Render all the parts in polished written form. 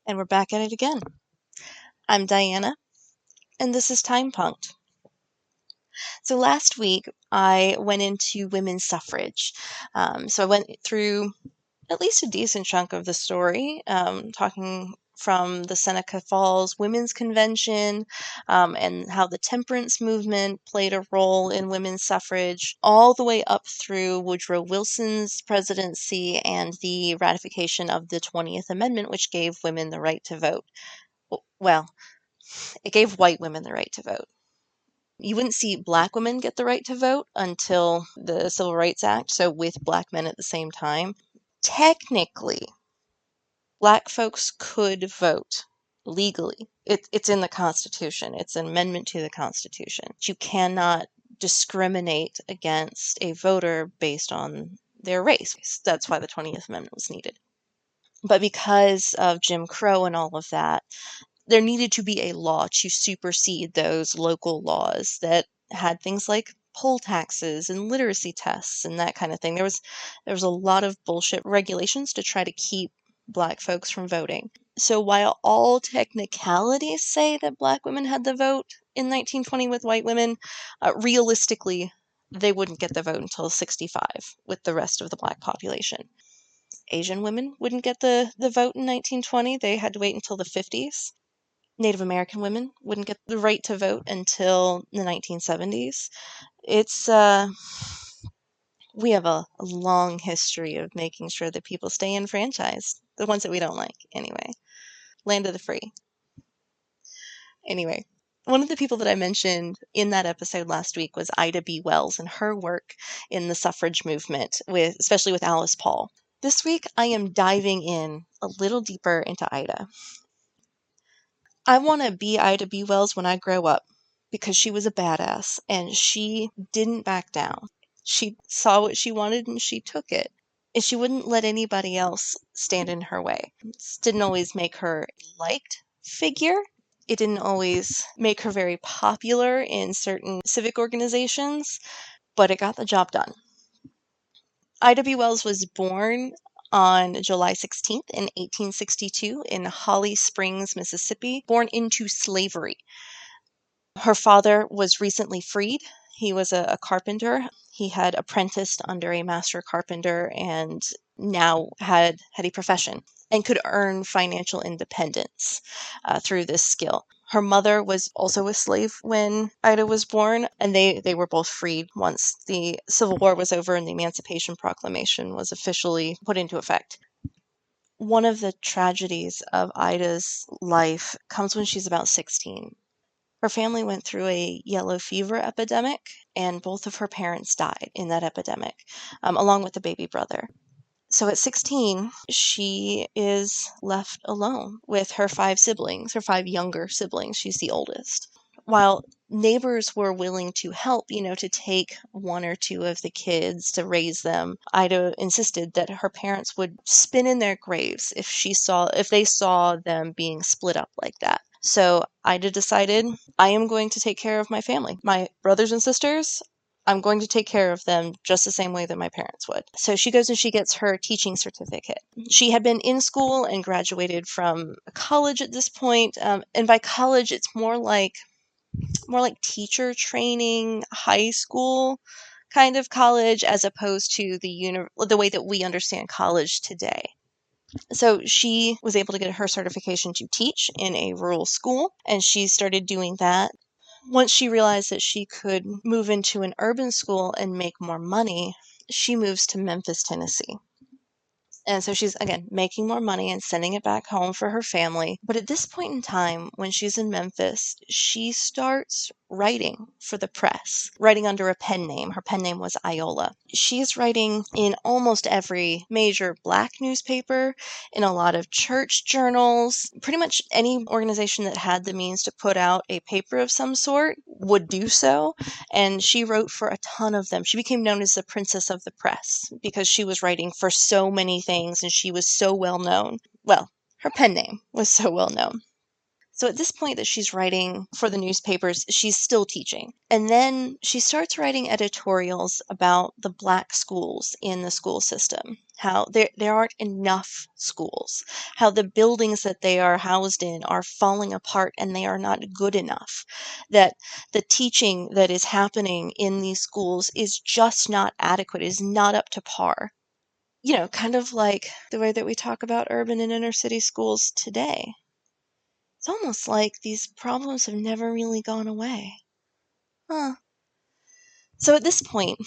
and we're back at it again. I'm Diana, and this is Time Punked. So last week, I went into women's suffrage. So I went through at least a decent chunk of the story, talking from the Seneca Falls Women's Convention and how the temperance movement played a role in women's suffrage, all the way up through Woodrow Wilson's presidency and the ratification of the 20th Amendment, which gave women the right to vote. Well, it gave white women the right to vote. You wouldn't see black women get the right to vote until the Civil Rights Act, so with black men at the same time. Technically, black folks could vote legally. It's in the Constitution. It's an amendment to the Constitution. You cannot discriminate against a voter based on their race. That's why the 20th Amendment was needed. But because of Jim Crow and all of that, there needed to be a law to supersede those local laws that had things like poll taxes and literacy tests and that kind of thing. There was a lot of bullshit regulations to try to keep black folks from voting. So while all technicalities say that black women had the vote in 1920 with white women, realistically, they wouldn't get the vote until 65 with the rest of the black population. Asian women wouldn't get the vote in 1920. They had to wait until the 50s. Native American women wouldn't get the right to vote until the 1970s. We have a long history of making sure that people stay enfranchised. The ones that we don't like, anyway. Land of the free. Anyway, one of the people that I mentioned in that episode last week was Ida B. Wells and her work in the suffrage movement, especially with Alice Paul. This week, I am diving in a little deeper into Ida. I want to be Ida B. Wells when I grow up because she was a badass and she didn't back down. She saw what she wanted and she took it. And she wouldn't let anybody else stand in her way. This didn't always make her a liked figure. It didn't always make her very popular in certain civic organizations, but it got the job done. Ida B. Wells was born on July 16th in 1862 in Holly Springs, Mississippi, born into slavery. Her father was recently freed. He was a carpenter. He had apprenticed under a master carpenter and now had a profession and could earn financial independence through this skill. Her mother was also a slave when Ida was born, and they were both freed once the Civil War was over and the Emancipation Proclamation was officially put into effect. One of the tragedies of Ida's life comes when she's about 16. Her family went through a yellow fever epidemic, and both of her parents died in that epidemic, along with the baby brother. So at 16, she is left alone with her 5 siblings, her 5 younger siblings. She's the oldest. While neighbors were willing to help, to take 1 or 2 of the kids to raise them, Ida insisted that her parents would spin in their graves if they saw them being split up like that. So Ida decided, I am going to take care of my family. My brothers and sisters, I'm going to take care of them just the same way that my parents would. So she goes and she gets her teaching certificate. She had been in school and graduated from college at this point. And by college, it's more like teacher training, high school kind of college, as opposed to the way that we understand college today. So she was able to get her certification to teach in a rural school, and she started doing that. Once she realized that she could move into an urban school and make more money, she moves to Memphis, Tennessee. And so she's, again, making more money and sending it back home for her family. But at this point in time, when she's in Memphis, she starts writing for the press, writing under a pen name. Her pen name was Iola. She's writing in almost every major black newspaper, in a lot of church journals. Pretty much any organization that had the means to put out a paper of some sort would do so. And she wrote for a ton of them. She became known as the Princess of the Press because she was writing for so many things and she was so well known. Well, her pen name was so well known. So at this point that she's writing for the newspapers, she's still teaching. And then she starts writing editorials about the Black schools in the school system, how there aren't enough schools, how the buildings that they are housed in are falling apart and they are not good enough, that the teaching that is happening in these schools is just not adequate, is not up to par. Kind of like the way that we talk about urban and inner city schools today. It's almost like these problems have never really gone away. Huh. So at this point,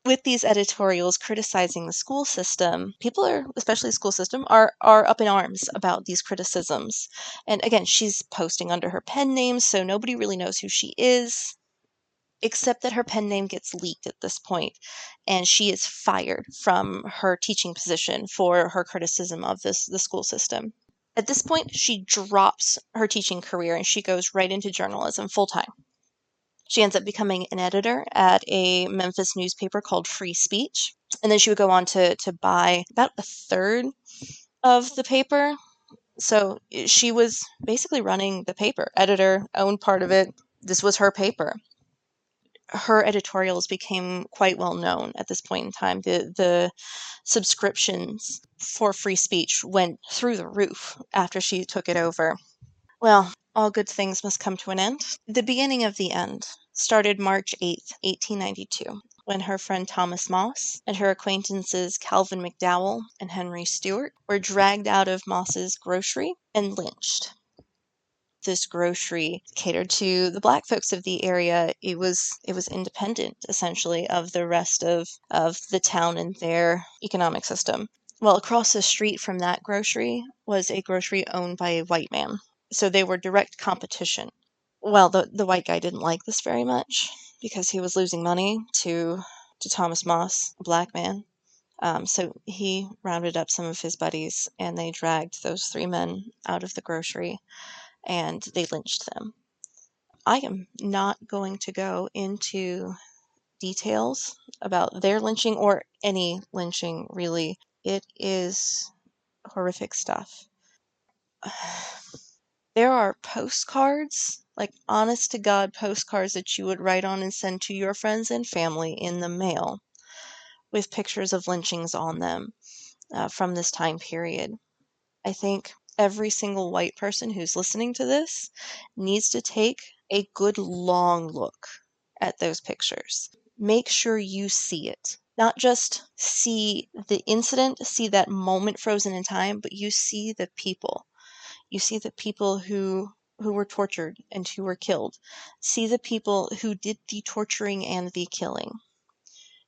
with these editorials criticizing the school system, people are, especially the school system, are up in arms about these criticisms. And again, she's posting under her pen name, so nobody really knows who she is, except that her pen name gets leaked at this point, and she is fired from her teaching position for her criticism of the school system. At this point, she drops her teaching career and she goes right into journalism full time. She ends up becoming an editor at a Memphis newspaper called Free Speech. And then she would go on to buy about a third of the paper. So she was basically running the paper, editor, owned part of it. This was her paper. Her editorials became quite well known at this point in time. The subscriptions for Free Speech went through the roof after she took it over. Well, all good things must come to an end. The beginning of the end started March 8th, 1892, when her friend Thomas Moss and her acquaintances Calvin McDowell and Henry Stewart were dragged out of Moss's grocery and lynched. This grocery catered to the Black folks of the area. It was independent, essentially, of the rest of the town and their economic system. Well, across the street from that grocery was a grocery owned by a white man. So they were direct competition. Well, the white guy didn't like this very much because he was losing money to Thomas Moss, a black man. So he rounded up some of his buddies and they dragged those three men out of the grocery and they lynched them. I am not going to go into details about their lynching or any lynching, really. It is horrific stuff. There are postcards, like honest to God postcards that you would write on and send to your friends and family in the mail with pictures of lynchings on them from this time period. I think every single white person who's listening to this needs to take a good long look at those pictures. Make sure you see it. Not just see the incident, see that moment frozen in time, but you see the people. You see the people who were tortured and who were killed. See the people who did the torturing and the killing.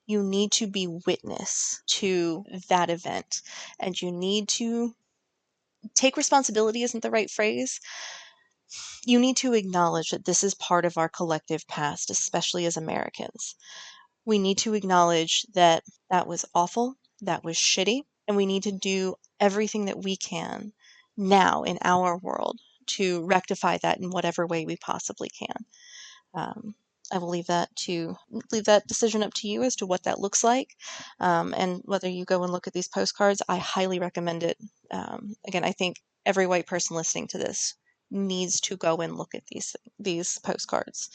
You need to be witness to that event, and you need to take responsibility isn't the right phrase. You need to acknowledge that this is part of our collective past, especially as Americans. We need to acknowledge that that was awful, that was shitty, and we need to do everything that we can now in our world to rectify that in whatever way we possibly can. I will leave that decision up to you as to what that looks like, and whether you go and look at these postcards. I highly recommend it. Again, I think every white person listening to this needs to go and look at these postcards.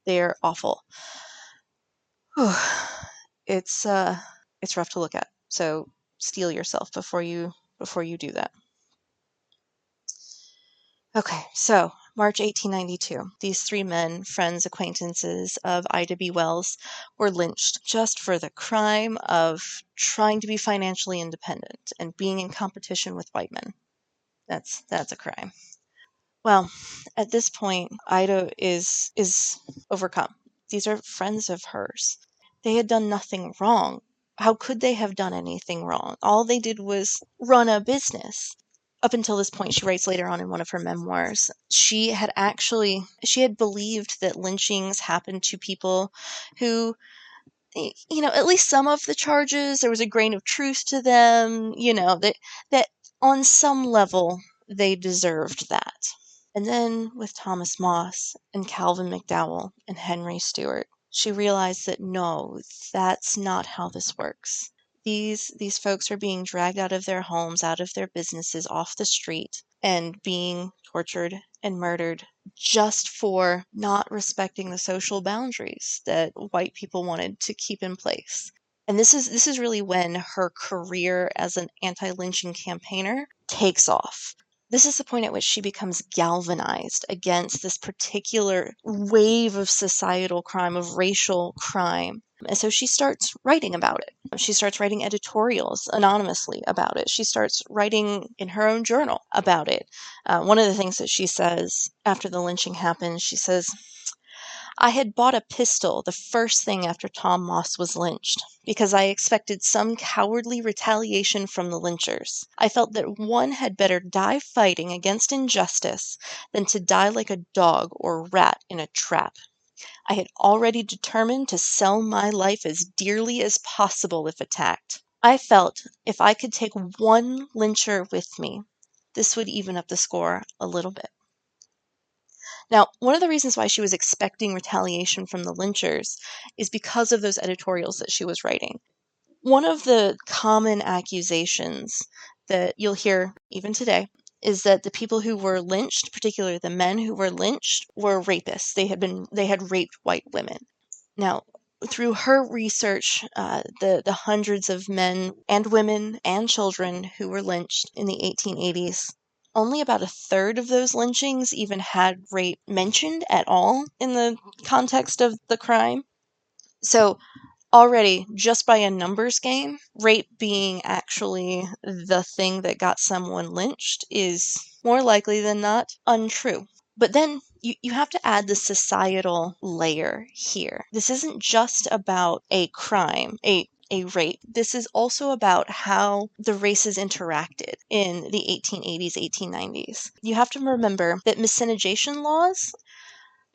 They're awful. It's rough to look at. So steel yourself before you do that. Okay, so March 1892. These three men, friends, acquaintances of Ida B. Wells, were lynched just for the crime of trying to be financially independent and being in competition with white men. That's a crime. Well, at this point, Ida is overcome. These are friends of hers. They had done nothing wrong. How could they have done anything wrong? All they did was run a business. Up until this point, she writes later on in one of her memoirs, she had believed that lynchings happened to people who, at least some of the charges, there was a grain of truth to them, that on some level they deserved that. And then with Thomas Moss and Calvin McDowell and Henry Stewart, she realized that no, that's not how this works. These folks are being dragged out of their homes, out of their businesses, off the street, and being tortured and murdered just for not respecting the social boundaries that white people wanted to keep in place. And this is really when her career as an anti-lynching campaigner takes off. This is the point at which she becomes galvanized against this particular wave of societal crime, of racial crime. And so she starts writing about it. She starts writing editorials anonymously about it. She starts writing in her own journal about it. One of the things that she says after the lynching happens, she says, I had bought a pistol the first thing after Tom Moss was lynched, because I expected some cowardly retaliation from the lynchers. I felt that one had better die fighting against injustice than to die like a dog or rat in a trap. I had already determined to sell my life as dearly as possible if attacked. I felt if I could take one lyncher with me, this would even up the score a little bit. Now, one of the reasons why she was expecting retaliation from the lynchers is because of those editorials that she was writing. One of the common accusations that you'll hear even today is that the people who were lynched, particularly the men who were lynched, were rapists. They had raped white women. Now, through her research, the hundreds of men and women and children who were lynched in the 1880s, only about a third of those lynchings even had rape mentioned at all in the context of the crime. So already, just by a numbers game, rape being actually the thing that got someone lynched is more likely than not untrue. But then you have to add the societal layer here. This isn't just about a crime, a rape. This is also about how the races interacted in the 1880s, 1890s. You have to remember that miscegenation laws,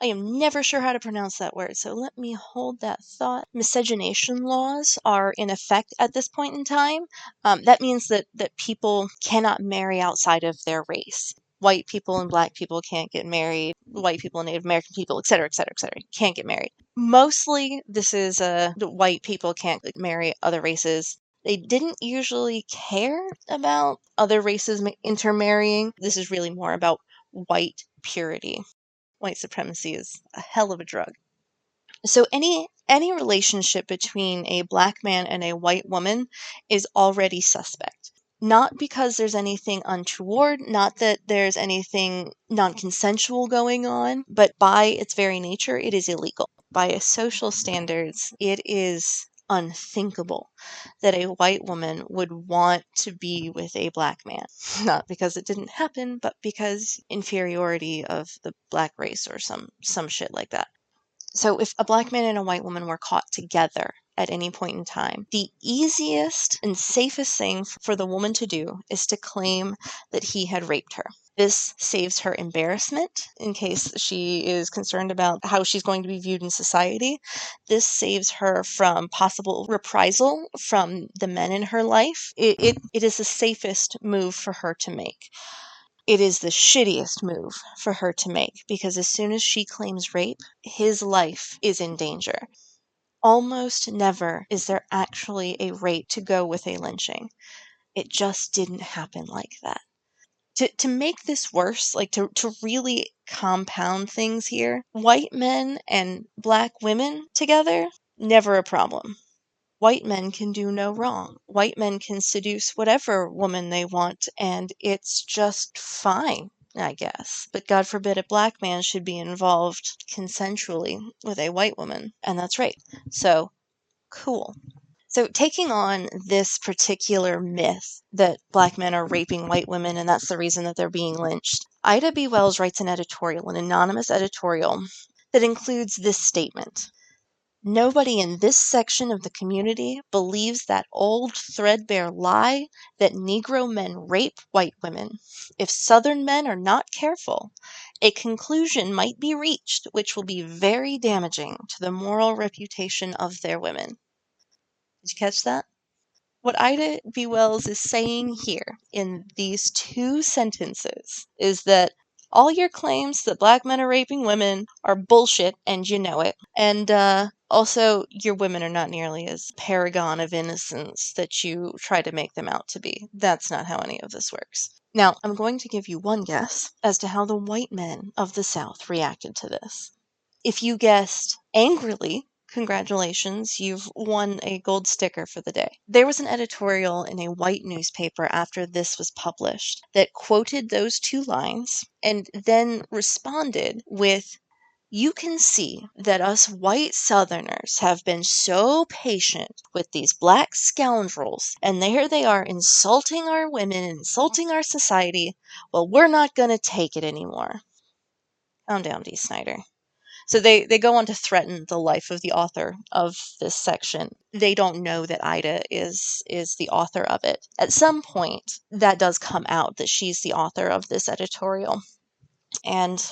I am never sure how to pronounce that word, so let me hold that thought. Miscegenation laws are in effect at this point in time. That means that people cannot marry outside of their race. White people and black people can't get married. White people and Native American people, et cetera, et cetera, et cetera, can't get married. Mostly, this is the white people can't marry other races. They didn't usually care about other races intermarrying. This is really more about white purity. White supremacy is a hell of a drug. So any relationship between a black man and a white woman is already suspect. Not because there's anything untoward, not that there's anything non-consensual going on, but by its very nature, it is illegal. By social standards, it is unthinkable that a white woman would want to be with a black man. Not because it didn't happen, but because inferiority of the black race or some shit like that. So if a black man and a white woman were caught together at any point in time, the easiest and safest thing for the woman to do is to claim that he had raped her. This saves her embarrassment in case she is concerned about how she's going to be viewed in society. This saves her from possible reprisal from the men in her life. It is the safest move for her to make. It is the shittiest move for her to make because as soon as she claims rape, his life is in danger. Almost never is there actually a rape to go with a lynching. It just didn't happen like that. To make this worse, like to really compound things here, white men and black women together, never a problem. White men can do no wrong. White men can seduce whatever woman they want, and it's just fine, I guess. But God forbid a black man should be involved consensually with a white woman, and that's rape. So, cool. So, taking on this particular myth that black men are raping white women and that's the reason that they're being lynched, Ida B. Wells writes an editorial, an anonymous editorial, that includes this statement. Nobody in this section of the community believes that old threadbare lie that Negro men rape white women. If Southern men are not careful, a conclusion might be reached which will be very damaging to the moral reputation of their women. Did you catch that? What Ida B. Wells is saying here in these two sentences is that all your claims that black men are raping women are bullshit and you know it. And also, your women are not nearly as paragon of innocence that you try to make them out to be. That's not how any of this works. Now, I'm going to give you one guess as to how the white men of the South reacted to this. If you guessed angrily, congratulations, you've won a gold sticker for the day. There was an editorial in a white newspaper after this was published that quoted those two lines and then responded with, "You can see that us white Southerners have been so patient with these black scoundrels, and there they are insulting our women, insulting our society. Well, we're not going to take it anymore." Calm down, D. Snyder. So they go on to threaten the life of the author of this section. They don't know that Ida is the author of it. At some point, that does come out that she's the author of this editorial. And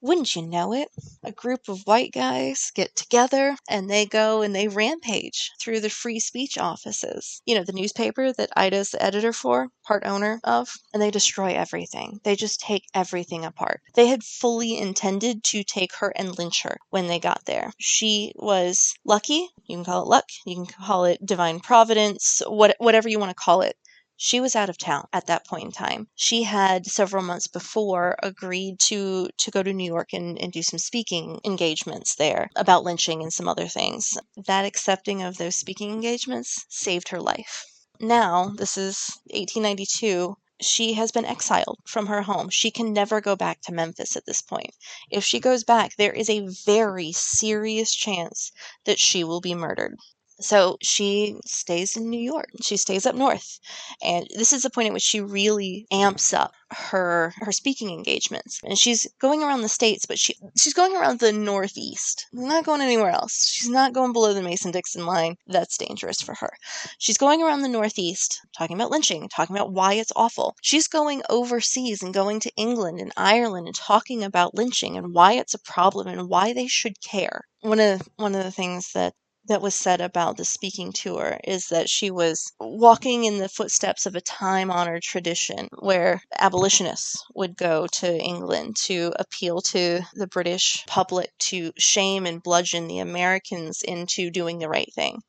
wouldn't you know it, a group of white guys get together and they go and they rampage through the free speech offices. You know, the newspaper that Ida's the editor for, part owner of, and they destroy everything. They just take everything apart. They had fully intended to take her and lynch her when they got there. She was lucky. You can call it luck. You can call it divine providence, whatever you want to call it. She was out of town at that point in time. She had several months before agreed to go to New York and do some speaking engagements there about lynching and some other things. That accepting of those speaking engagements saved her life. Now, this is 1892. She has been exiled from her home. She can never go back to Memphis at this point. If she goes back, there is a very serious chance that she will be murdered. So she stays in New York. She stays up north. And this is the point at which she really amps up her speaking engagements. And she's going around the states, but she's going around the Northeast. Not going anywhere else. She's not going below the Mason-Dixon line. That's dangerous for her. She's going around the Northeast, talking about lynching, talking about why it's awful. She's going overseas and going to England and Ireland and talking about lynching and why it's a problem and why they should care. One of the things that was said about the speaking tour is that she was walking in the footsteps of a time-honored tradition where abolitionists would go to England to appeal to the British public to shame and bludgeon the Americans into doing the right thing.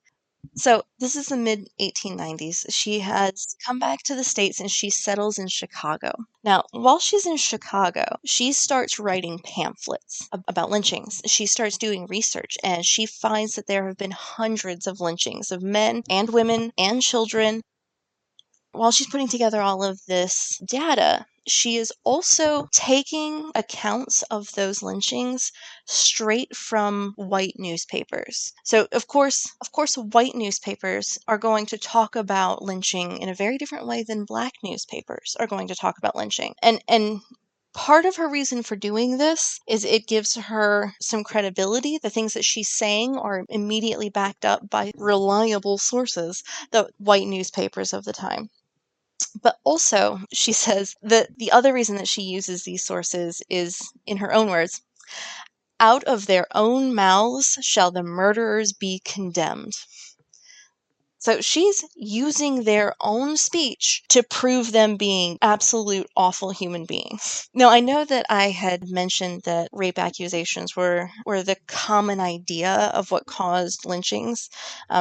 So this is the mid-1890s. She has come back to the States and she settles in Chicago. Now, while she's in Chicago, she starts writing pamphlets about lynchings. She starts doing research and she finds that there have been hundreds of lynchings of men and women and children. While she's putting together all of this data, she is also taking accounts of those lynchings straight from white newspapers. So, of course, white newspapers are going to talk about lynching in a very different way than black newspapers are going to talk about lynching. And part of her reason for doing this is it gives her some credibility. The things that she's saying are immediately backed up by reliable sources, the white newspapers of the time. But also, she says that the other reason that she uses these sources is, in her own words, "Out of their own mouths shall the murderers be condemned." So she's using their own speech to prove them being absolute awful human beings. Now, I know that I had mentioned that rape accusations were the common idea of what caused lynchings.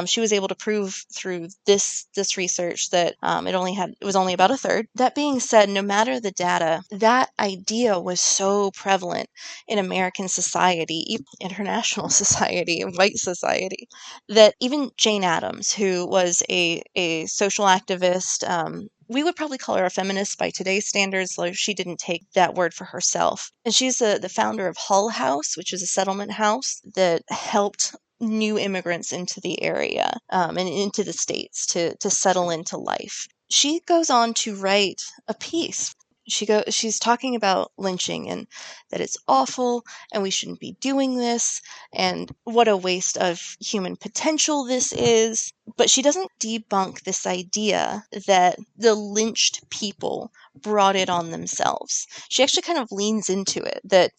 She was able to prove through this research that it was only about a third. That being said, no matter the data, that idea was so prevalent in American society, international society, white society, that even Jane Addams, who was a social activist, we would probably call her a feminist by today's standards, though she didn't take that word for herself. And she's the founder of Hull House, which is a settlement house that helped new immigrants into the area and into the States to settle into life. She goes on to write a piece. She's talking about lynching and that it's awful and we shouldn't be doing this and what a waste of human potential this is. But she doesn't debunk this idea that the lynched people brought it on themselves. She actually kind of leans into it that,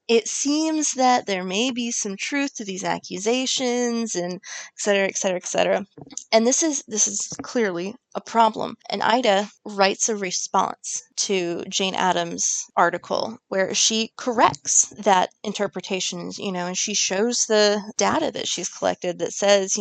it seems that there may be some truth to these accusations and et cetera, et cetera, et cetera. And this is clearly a problem. And Ida writes a response to Jane Addams' article where she corrects that interpretation, and she shows the data that she's collected that says,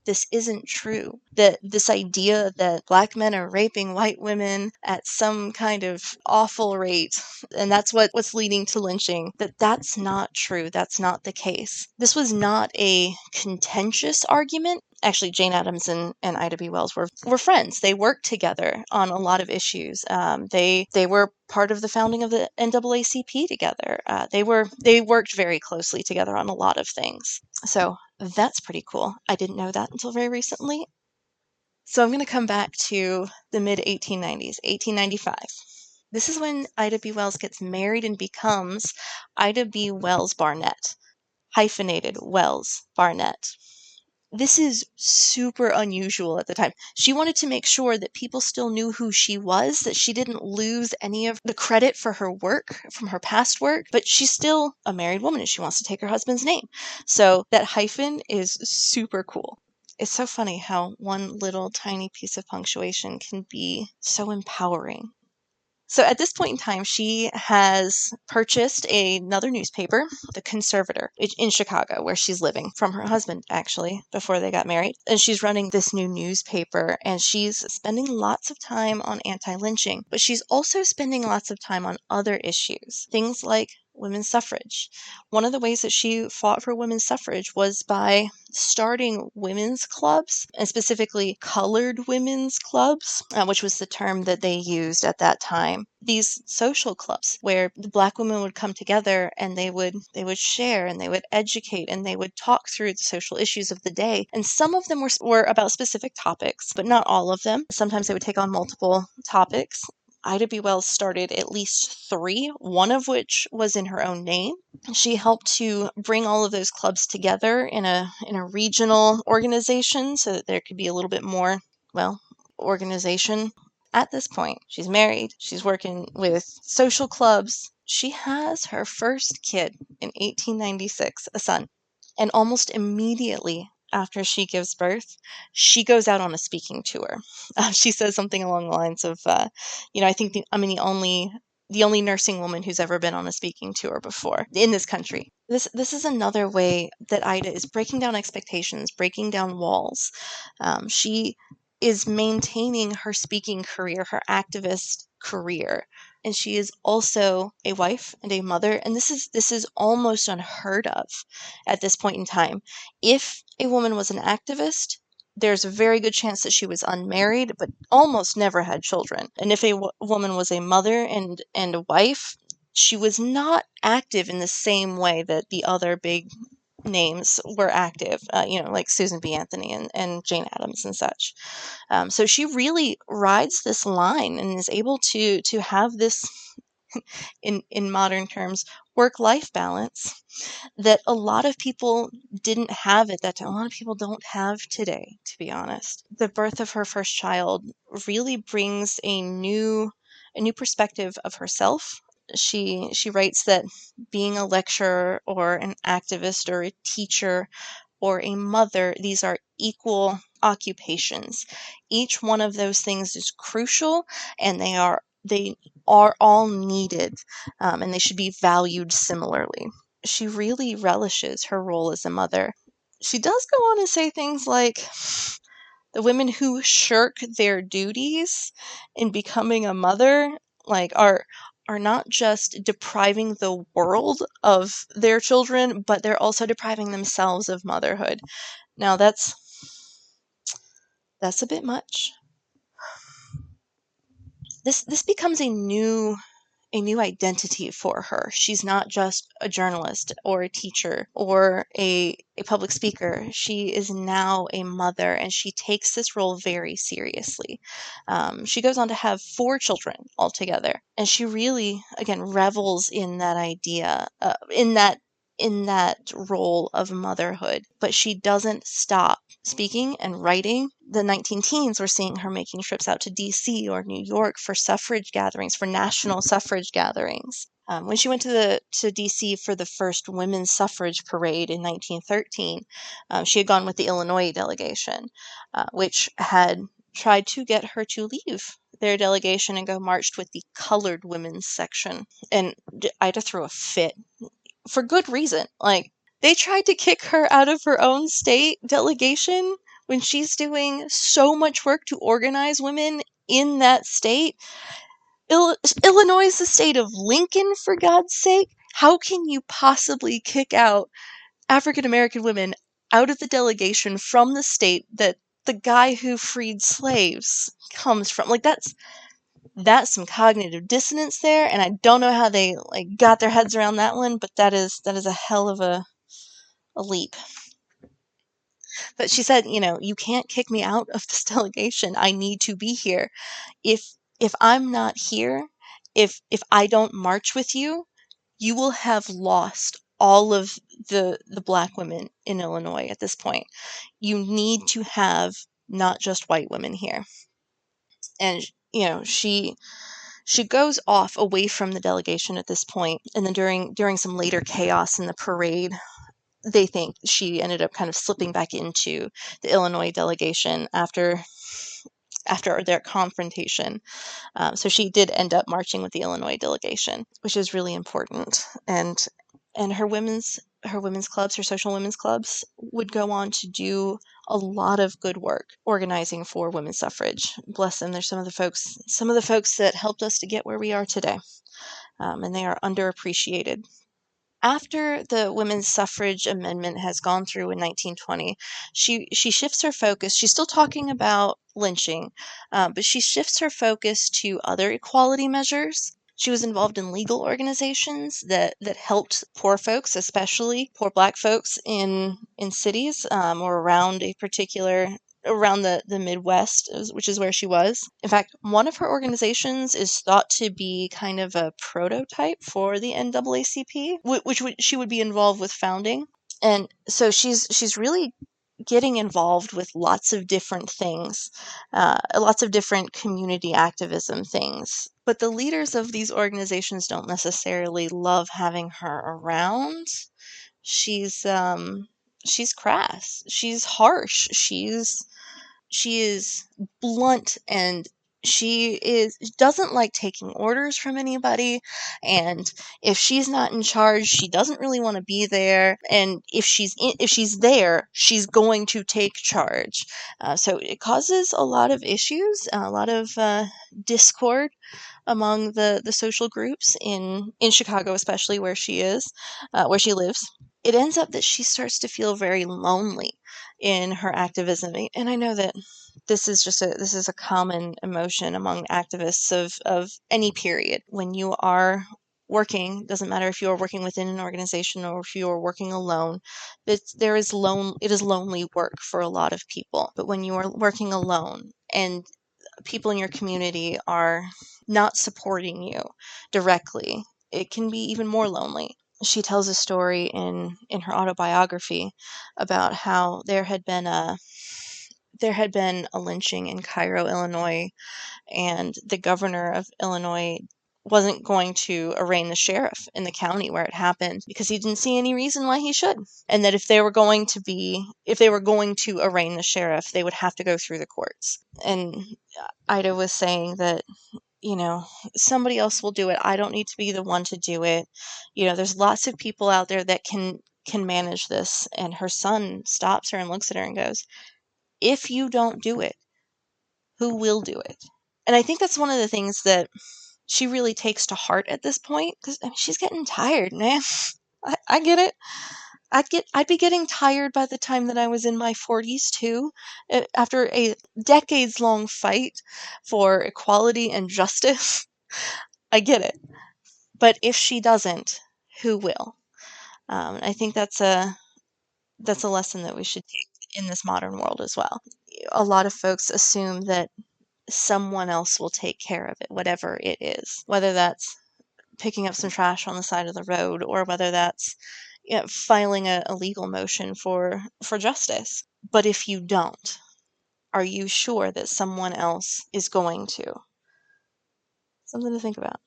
this isn't true. That this idea that Black men are raping white women at some kind of awful rate, and that's what's leading to lynching, that's not true. That's not the case. This was not a contentious argument. Actually, Jane Addams and Ida B. Wells were friends. They worked together on a lot of issues. They were part of the founding of the NAACP together. They worked very closely together on a lot of things. So that's pretty cool. I didn't know that until very recently. So I'm going to come back to the mid 1890s, 1895. This is when Ida B. Wells gets married and becomes Ida B. Wells Barnett, hyphenated Wells Barnett. This is super unusual at the time. She wanted to make sure that people still knew who she was, that she didn't lose any of the credit for her work from her past work, but she's still a married woman and she wants to take her husband's name. So that hyphen is super cool. It's so funny how one little tiny piece of punctuation can be so empowering. So at this point in time, she has purchased another newspaper, The Conservator, in Chicago, where she's living, from her husband, actually, before they got married. And she's running this new newspaper, and she's spending lots of time on anti-lynching, but she's also spending lots of time on other issues, things like women's suffrage. One of the ways that she fought for women's suffrage was by starting women's clubs, and specifically colored women's clubs, which was the term that they used at that time. These social clubs where the Black women would come together and they would share and they would educate and they would talk through the social issues of the day. And some of them were about specific topics, but not all of them. Sometimes they would take on multiple topics. Ida B. Wells started at least 3, one of which was in her own name. She helped to bring all of those clubs together in a regional organization so that there could be a little bit more, organization. At this point, she's married, she's working with social clubs. She has her first kid in 1896, a son. And almost immediately after she gives birth, she goes out on a speaking tour. She says something along the lines of, I think I'm the only nursing woman who's ever been on a speaking tour before in this country. This is another way that Ida is breaking down expectations, breaking down walls. She is maintaining her speaking career, her activist career. And she is also a wife and a mother, and this is almost unheard of at this point in time. If a woman was an activist, there's a very good chance that she was unmarried, but almost never had children. And if a woman was a mother and a wife, she was not active in the same way that the other big names were active, like Susan B. Anthony and Jane Addams and such. So she really rides this line and is able to have this, in modern terms, work-life balance that a lot of people didn't have at that time. A lot of people don't have today, to be honest. The birth of her first child really brings a new perspective of herself. She writes that being a lecturer or an activist or a teacher or a mother, these are equal occupations. Each one of those things is crucial, and they are all needed, and they should be valued similarly. She really relishes her role as a mother. She does go on and say things like, the women who shirk their duties in becoming a mother, are not just depriving the world of their children, but they're also depriving themselves of motherhood. Now that's a bit much. This becomes a new identity for her. She's not just a journalist or a teacher or a public speaker. She is now a mother, and she takes this role very seriously. She goes on to have 4 children altogether, and she really, again, revels in that idea, in that role of motherhood. But she doesn't stop speaking and writing. The 19 teens were seeing her making trips out to DC or New York for suffrage gatherings, for national suffrage gatherings. When she went to DC for the first women's suffrage parade in 1913, she had gone with the Illinois delegation, which had tried to get her to leave their delegation and go marched with the colored women's section. And Ida threw a fit for good reason. Like, they tried to kick her out of her own state delegation when she's doing so much work to organize women in that state. Illinois is the state of Lincoln, for God's sake. How can you possibly kick out African American women out of the delegation from the state that the guy who freed slaves comes from? Like, that's some cognitive dissonance there, and I don't know how they got their heads around that one, but that is a hell of a leap. But she said, you can't kick me out of this delegation. I need to be here. If I'm not here, if I don't march with you, you will have lost all of the black women in Illinois at this point. You need to have not just white women here. And she goes off away from the delegation at this point, and then during some later chaos in the parade, they think she ended up kind of slipping back into the Illinois delegation after their confrontation. So she did end up marching with the Illinois delegation, which is really important. And her women's clubs, her social women's clubs, would go on to do a lot of good work organizing for women's suffrage. Bless them. They're some of the folks that helped us to get where we are today. And they are underappreciated. After the women's suffrage amendment has gone through in 1920, she shifts her focus. She's still talking about lynching, but she shifts her focus to other equality measures. She was involved in legal organizations that helped poor folks, especially poor black folks in cities or around the Midwest, which is where she was. In fact, one of her organizations is thought to be kind of a prototype for the NAACP, which she would be involved with founding. And so she's really getting involved with lots of different things, lots of different community activism things. But the leaders of these organizations don't necessarily love having her around. She's crass. She's harsh. She is blunt, and doesn't like taking orders from anybody, and if she's not in charge, she doesn't really want to be there, and if she's there, she's going to take charge. So it causes a lot of issues, a lot of discord among the social groups in Chicago, especially where she lives. It ends up that she starts to feel very lonely in her activism. And I know that this is a common emotion among activists of any period. When you are working, doesn't matter if you're working within an organization or if you're working alone, it is lonely work for a lot of people. But when you are working alone and people in your community are not supporting you directly, it can be even more lonely. She tells a story in her autobiography about how there had been a lynching in Cairo, Illinois, and the governor of Illinois wasn't going to arraign the sheriff in the county where it happened because he didn't see any reason why he should. And that if they were going to arraign the sheriff, they would have to go through the courts. And Ida was saying that, somebody else will do it. I don't need to be the one to do it. There's lots of people out there that can manage this. And her son stops her and looks at her and goes, if you don't do it, who will do it? And I think that's one of the things that she really takes to heart at this point, because she's getting tired, man. I get it. I'd be getting tired by the time that I was in my 40s too, after a decades-long fight for equality and justice. I get it. But if she doesn't, who will? I think that's a lesson that we should take in this modern world as well. A lot of folks assume that someone else will take care of it, whatever it is, whether that's picking up some trash on the side of the road or whether that's filing a legal motion for justice. But if you don't, are you sure that someone else is going to? Something to think about.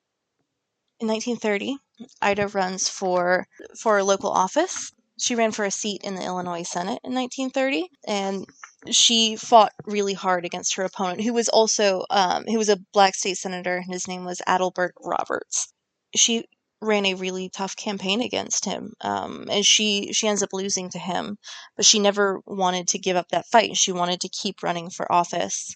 In 1930, Ida runs for a local office. She ran for a seat in the Illinois Senate in 1930, and she fought really hard against her opponent, who was also who was a black state senator, and his name was Adelbert Roberts. She ran a really tough campaign against him, and she ends up losing to him, but she never wanted to give up that fight. She wanted to keep running for office.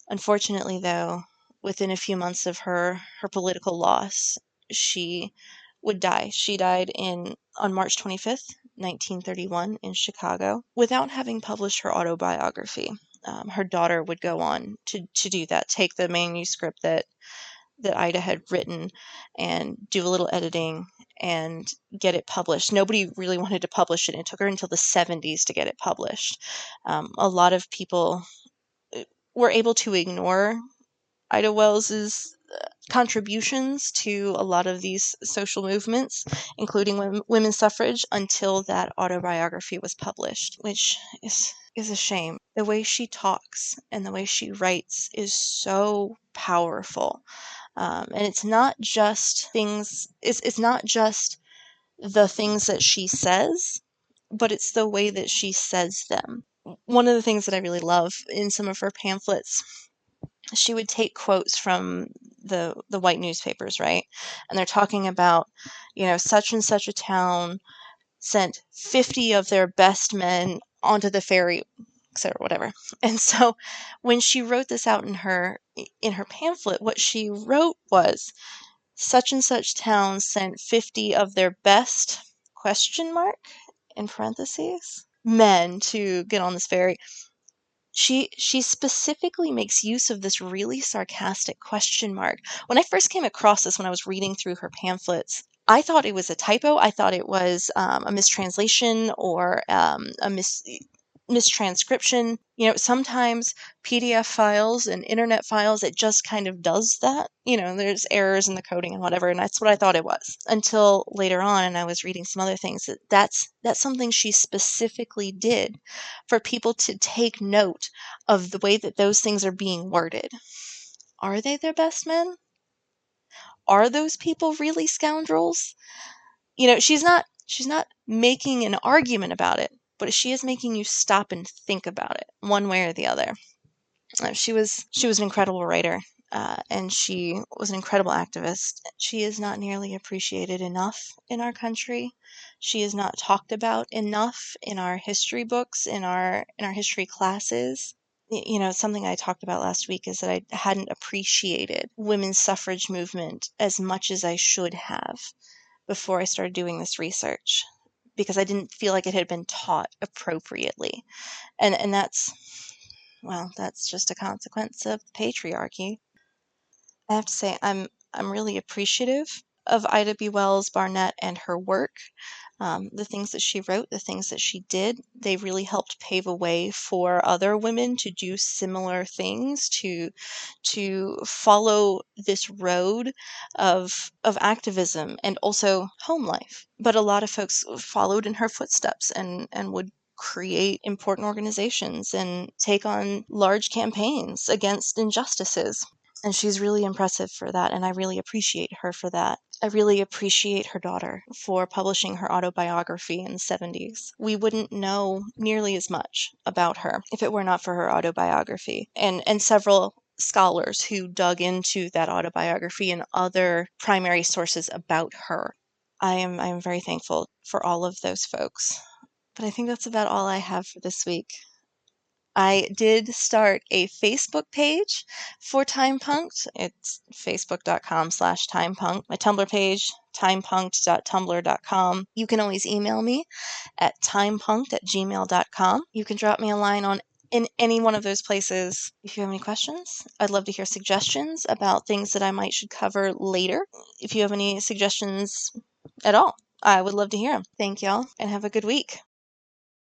Unfortunately, though, within a few months of her political loss, she would die. She died on March 25th, 1931, in Chicago, without having published her autobiography. Her daughter would go on to do that, take the manuscript that Ida had written and do a little editing and get it published. Nobody really wanted to publish it. It took her until the 70s to get it published. A lot of people were able to ignore Ida Wells's contributions to a lot of these social movements, including women's suffrage, until that autobiography was published, which is a shame. The way she talks and the way she writes is so powerful. And it's not just things, it's not just the things that she says, but it's the way that she says them. One of the things that I really love in some of her pamphlets, she would take quotes from the white newspapers, right? And they're talking about, such and such a town sent 50 of their best men onto the ferry, etc., whatever. And so when she wrote this out in her pamphlet, what she wrote was, such and such town sent 50 of their best, question mark, in parentheses, men to get on this ferry. She specifically makes use of this really sarcastic question mark. When I first came across this, when I was reading through her pamphlets, I thought it was a typo. I thought it was a mistranslation or a mistranscription. Sometimes PDF files and internet files, it just kind of does that. There's errors in the coding and whatever, and that's what I thought it was. Until later on, and I was reading some other things, that's something she specifically did for people to take note of the way that those things are being worded. Are they their best men? Are those people really scoundrels? She's not making an argument about it, but she is making you stop and think about it, one way or the other. She was an incredible writer, and she was an incredible activist. She is not nearly appreciated enough in our country. She is not talked about enough in our history books, in our history classes. Something I talked about last week is that I hadn't appreciated women's suffrage movement as much as I should have before I started doing this research, because I didn't feel like it had been taught appropriately. And that's just a consequence of patriarchy. I have to say, I'm really appreciative of Ida B. Wells Barnett and her work. The things that she wrote, the things that she did, they really helped pave a way for other women to do similar things, to follow this road of activism and also home life. But a lot of folks followed in her footsteps and would create important organizations and take on large campaigns against injustices. And she's really impressive for that, and I really appreciate her for that. I really appreciate her daughter for publishing her autobiography in the 70s. We wouldn't know nearly as much about her if it were not for her autobiography, and several scholars who dug into that autobiography and other primary sources about her. I am very thankful for all of those folks. But I think that's about all I have for this week. I did start a Facebook page for Time Punked. It's facebook.com/timepunked. My Tumblr page, timepunked.tumblr.com. You can always email me at timepunked@gmail.com. You can drop me a line in any one of those places if you have any questions. I'd love to hear suggestions about things that I should cover later. If you have any suggestions at all, I would love to hear them. Thank y'all, and have a good week.